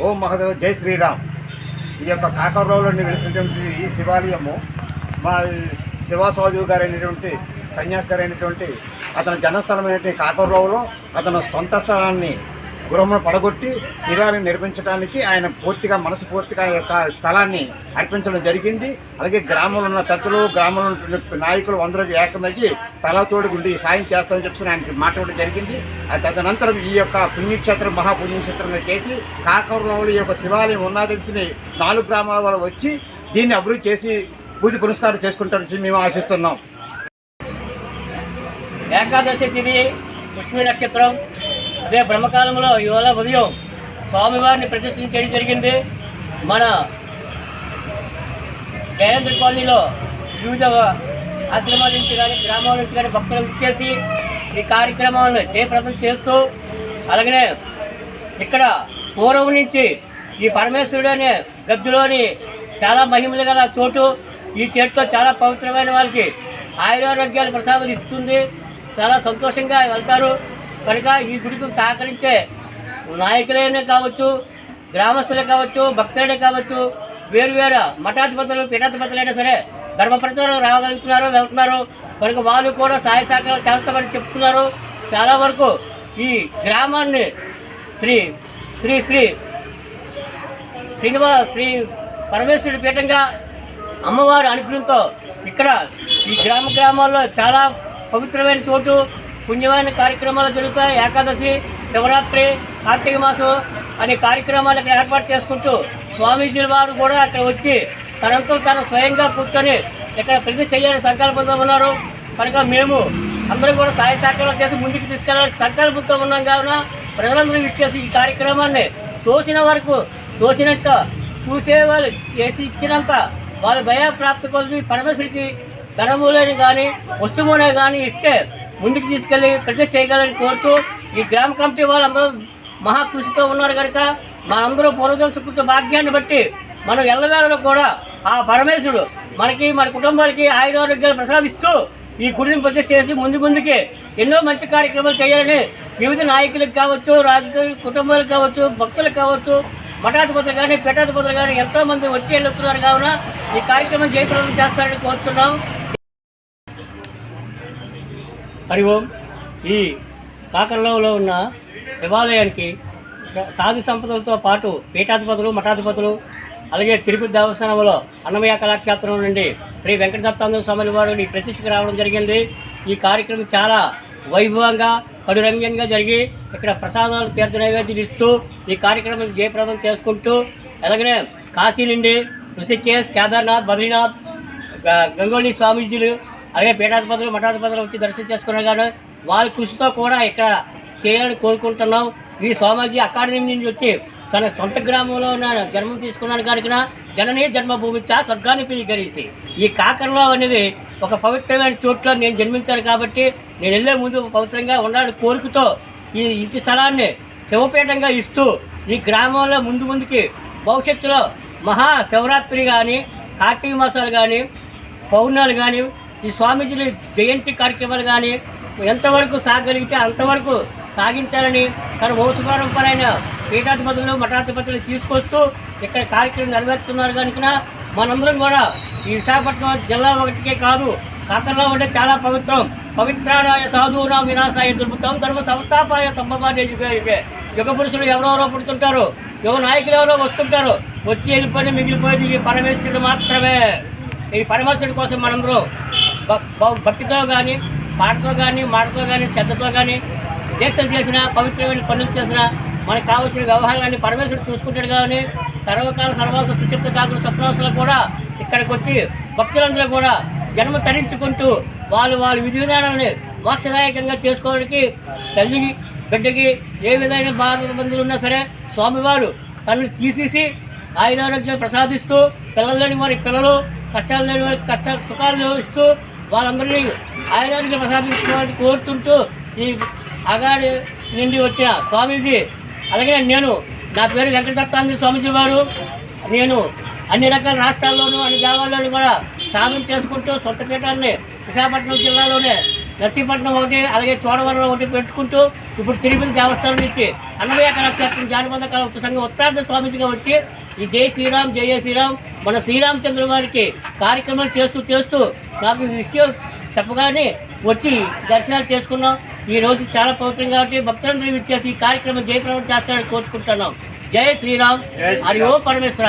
ఓం మహాదేవ జై శ్రీరామ్. ఈ యొక్క కాకర్రావులో వెలిసినటువంటి ఈ శివాలయము మా శివాసాధువు గారైనటువంటి సన్యాసి గారైనటువంటి అతని జన్మస్థలమైనటువంటి కాకర్రావులో అతను సొంత స్థలాన్ని గృహమును పడగొట్టి శివాలయం నిర్మించడానికి ఆయన మనస్ఫూర్తిగా ఈ యొక్క స్థలాన్ని అర్పించడం జరిగింది. అలాగే గ్రామంలో ఉన్న పెద్దలు, గ్రామంలో ఉన్న నాయకులు అందరూ ఏకమయ్యి తలతోడు గుండి సాయం చేస్తామని చెప్పి ఆయనకి మాట్లాడడం జరిగింది. తదనంతరం ఈ యొక్క పుణ్యక్షేత్రం మహాపుణ్యక్షేత్రంగా చేసి కాకర్రావులో ఈ యొక్క శివాలయం ఉన్నదని 4 గ్రామాల వాళ్ళు వచ్చి దీన్ని అభివృద్ధి చేసి పూజ పునస్కారం చేసుకుంటారని మేము ఆశిస్తున్నాం. ఏకాదశి తిథి పుష్మి నక్షత్రం అదే బ్రహ్మకాలంలో ఇవాళ ఉదయం స్వామివారిని ప్రతిష్ఠించడం జరిగింది. మన జయేంద్ర కాలనీలో వివిధ ఆశ్రమాల నుంచి కానీ గ్రామాల నుంచి కానీ భక్తులు ఇచ్చేసి ఈ కార్యక్రమాలను జయప్రదం చేస్తూ, అలాగనే ఇక్కడ పూర్వం నుంచి ఈ పరమేశ్వరుడు అనే గద్దులోని చాలా మహిమలు గల చోటు. ఈ చేతిలో చాలా పవిత్రమైన వాళ్ళకి ఆయురారోగ్యాలు ప్రసాదాలు ఇస్తుంది. చాలా సంతోషంగా వెళ్తారు. కనుక ఈ గుడికి సహకరించే నాయకులైనా కావచ్చు, గ్రామస్తులే కావచ్చు, భక్తులైనా కావచ్చు, వేరు మఠాధిపతులు, పీఠాధిపతులైనా సరే ధర్మప్రచారం రాగలుగుతున్నారు, వెళ్తున్నారు. కనుక వాళ్ళు కూడా సహాయ సహకారాలు చేస్తామని చెప్తున్నారు. చాలా వరకు ఈ గ్రామాన్ని శ్రీ శ్రీ శ్రీ శ్రీ పరమేశ్వరుడి పీఠంగా అమ్మవారి అనుగ్రహంతో ఇక్కడ ఈ గ్రామాల్లో చాలా పవిత్రమైన చోటు, పుణ్యమైన కార్యక్రమాలు జరుగుతాయి. ఏకాదశి, శివరాత్రి, కార్తీక మాసం అనే కార్యక్రమాలు ఇక్కడ ఏర్పాటు చేసుకుంటూ స్వామీజీల వారు కూడా అక్కడ వచ్చి తనంతో తను స్వయంగా కూర్చొని ఇక్కడ ప్రతిష్ఠ చేయాలని సంకల్పంతో ఉన్నారు. కనుక మేము అందరూ కూడా సహాయ సహకారాలు చేసి ముందుకు తీసుకెళ్ళాలని సంకల్పంతో ఉన్నాం. కావున ప్రజలందరూ ఇచ్చేసి ఈ కార్యక్రమాన్ని తోచిన వరకు తోచినట్టు చూసేవాళ్ళు చేసి ఇచ్చినంత వాళ్ళ దయాప్రాప్తి కొద్ది పరమేశ్వరికి ధనమూలని కానీ వస్తువునే కానీ ఇస్తే ముందుకు తీసుకెళ్ళి ప్రతిష్ఠ చేయగలని కోరుతూ ఈ గ్రామ కమిటీ వాళ్ళందరూ మహాకృషితో ఉన్నారు. కనుక మనందరూ పూర్వజన్మ సుకృత భాగ్యాన్ని బట్టి మనం ఎల్లవేళలో కూడా ఆ పరమేశ్వరుడు మనకి, మన కుటుంబానికి ఆయురారోగ్యాలు ప్రసాదిస్తూ ఈ గుడిని ప్రతిష్ఠ చేసి ముందుకి ఎన్నో మంచి కార్యక్రమాలు చేయాలని వివిధ నాయకులకు కావచ్చు, రాజకీయ కుటుంబాలకు కావచ్చు, భక్తులకు కావచ్చు, మఠాధిపతులు కానీ పీఠాధిపతులు కానీ ఎంతోమంది వచ్చి వెళ్తున్నారు. కావున ఈ కార్యక్రమం జయప్రదం చేస్తారని కోరుతున్నాం. హరి ఓం. ఈ కాకర్రావులో ఉన్న శివాలయానికి సాధు సంపదలతో పాటు పీఠాధిపతులు, మఠాధిపతులు, అలాగే తిరుపతి దేవస్థానంలో అన్నమయ్య కళాక్షేత్రం నుండి శ్రీ వెంకట దత్తానంద స్వామి వారు ఈ ప్రతిష్ఠకు రావడం జరిగింది. ఈ కార్యక్రమం చాలా వైభవంగా, కడురంగంగా జరిగి ఇక్కడ ప్రసాదాలు, తీర్థ నైవేద్యాలు ఇస్తూ ఈ కార్యక్రమం జయప్రదం చేసుకుంటూ, అలాగనే కాశీ నుండి ఋషికేశ్, కేదార్నాథ్, బద్రీనాథ్, గంగోళి స్వామీజీలు, అలాగే పీఠాధిపతులు, మఠాధిపతులు వచ్చి దర్శనం చేసుకున్నారు. కానీ వాళ్ళ కృషితో కూడా ఇక్కడ చేయాలని కోరుకుంటున్నాం. ఈ స్వామీజీ అకాడమీ నుంచి వచ్చి తన సొంత గ్రామంలో జన్మం తీసుకున్నాను. కనుక జననీ జన్మభూమి స్వర్గాన్ని పీకరిసి ఈ కాకర్రావు అనేది ఒక పవిత్రమైన చోట్ల నేను జన్మించాను. కాబట్టి నేను వెళ్ళే ముందు పవిత్రంగా ఉండాలని కోరికతో ఈ ఇంటి స్థలాన్ని శివపీఠంగా ఇస్తూ ఈ గ్రామంలో ముందుకి భవిష్యత్తులో మహా శివరాత్రి కానీ, కార్తీక మాసాలు కానీ, పౌర్ణాలు కానీ, ఈ స్వామీజీల జయంతి కార్యక్రమాలు కానీ ఎంతవరకు సాగలిగితే అంతవరకు సాగించాలని తన వంశపారంపరైన పీఠాధిపతులు, మఠాధిపతులు తీసుకొస్తూ ఇక్కడ కార్యక్రమం నెరవేరుతున్నారు. కనుక మనందరం కూడా ఈ విశాఖపట్నం జిల్లా ఒకటికే కాదు, కాకర్రావు అంటే చాలా పవిత్రం. పవిత్రాయ సాధువునా వినాశాయ దుర్భుతం ధర్మ సంస్థాపాయ సంభవాన్ని యుగ పురుషులు ఎవరెవరో పుడుతుంటారు, యుగ నాయకులు ఎవరో వస్తుంటారు. వచ్చి వెళ్ళిపోయి మిగిలిపోయేది ఈ పరమేశ్వరుడు మాత్రమే. ఈ పరమేశ్వరుడి కోసం మనందరూ భక్తితో కానీ, పాటతో కానీ, మాటతో కానీ, శ్రద్ధతో కానీ దీక్షలు చేసినా, పవిత్రమైన పనులు చేసినా మనకు కావాల్సిన వ్యవహారాన్ని పరమేశ్వరుడు చూసుకుంటాడు. కానీ సర్వకాల సర్వాస సుచిత్త కాకులు స్వప్నావసలు కూడా ఇక్కడికి వచ్చి భక్తులందరూ కూడా జన్మ తరించుకుంటూ వాళ్ళ విధి విధానాన్ని మోక్షదాయకంగా చేసుకోవడానికి తల్లికి, బిడ్డకి ఏ విధమైన బాధబంధులు ఉన్నా సరే స్వామివారు తనని తీసేసి ఆయురారోగ్యాలు ప్రసాదిస్తూ, పిల్లలు లేని వారికి పిల్లలు, కష్టాలు లేని వారికి సుఖాలు ఇస్తూ వాళ్ళందరినీ ఆయురారోగ్యం ప్రసాదించుకోవాలని కోరుతుంటూ ఈ అగాడి నుండి వచ్చిన స్వామీజీ, అలాగే నా పేరు వెంకట దత్తానంద స్వామీజీ వారు. నేను అన్ని రకాల రాష్ట్రాల్లోనూ, అన్ని దేవాల్లోనూ కూడా సాధన చేసుకుంటూ సొంత పీఠాన్ని విశాఖపట్నం జిల్లాలోనే నర్సీపట్నం ఒకటి, అలాగే చోడవరంలో ఒకటి పెట్టుకుంటూ ఇప్పుడు తిరుపతి దేవస్థానం నుంచి అన్నమయ్య కళాక్షేత్రం జానపద కళా సంఘం ఉత్తరార్ధ స్వామిజిగా వచ్చి ఈ జై శ్రీరామ్ జయ శ్రీరామ్ మన శ్రీరామచంద్ర వారికి కార్యక్రమాలు చేస్తూ నాకు ఈ విషయం చెప్పగానే వచ్చి దర్శనాలు చేసుకున్నాం. ఈ రోజు చాలా పవిత్రం కాబట్టి భక్తులందరూ విచ్చేసి ఈ కార్యక్రమం జయప్రదం చేస్తారని కోరుకుంటున్నాం. జై శ్రీరామ్, హరి ఓం పరమేశ్వర.